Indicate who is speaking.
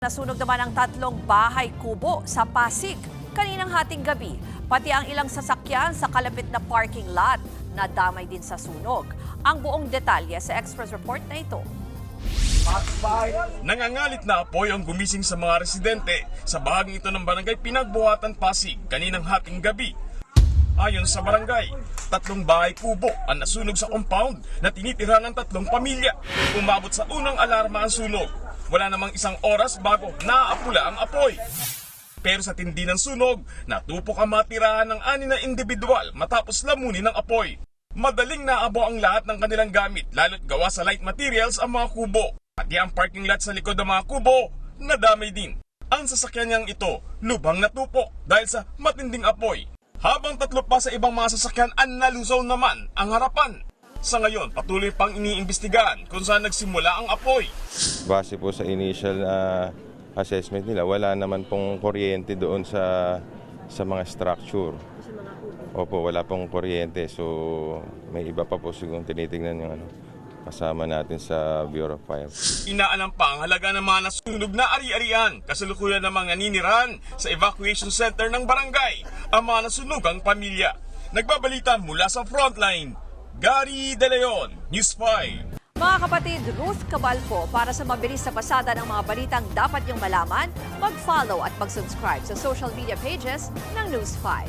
Speaker 1: Nasunog naman ang 3 bahay kubo sa Pasig kaninang hating gabi. Pati ang ilang sasakyan sa kalapit na parking lot nadamay din sa sunog. Ang buong detalye sa Express Report na ito.
Speaker 2: Nangangalit na apoy ang gumising sa mga residente sa bahaging ito ng barangay Pinagbuhatan, Pasig kaninang hating gabi. Ayon sa barangay, 3 bahay kubo ang nasunog sa compound na tinitira ng 3 pamilya. Umabot sa unang alarma ang sunog. Wala namang isang oras bago naaapula ang apoy. Pero sa tindi ng sunog, natupok ang matirahan ng 6 na individual matapos lamunin ng apoy. Madaling naabo ang lahat ng kanilang gamit lalo't gawa sa light materials ang mga kubo. Pati ang parking lot sa likod ng mga kubo, nadamay din. Ang sasakyan niyang ito, lubhang natupok dahil sa matinding apoy. Habang 3 pa sa ibang mga sasakyan ang nalusaw naman ang harapan. Sa ngayon, patuloy pang iniimbestigahan kung saan nagsimula ang apoy.
Speaker 3: Base po sa initial assessment nila, wala naman pong kuryente doon sa mga structure. Opo, wala pong kuryente. So, may iba pa po siguro tinitingnan yung kasama natin sa Bureau of Fire.
Speaker 2: Inaalam pa ang halaga ng mga nasunog na ari-arian, kasalukuyan ng mga naninirahan sa evacuation center ng barangay, ang mga nasunugang pamilya. Nagbabalita mula sa frontline, Gary De Leon, News 5.
Speaker 1: Mga kapatid, Ruth Cabalpo, para sa mabilis na pasada ng mga balitang dapat niyong malaman, mag-follow at mag-subscribe sa social media pages ng News 5.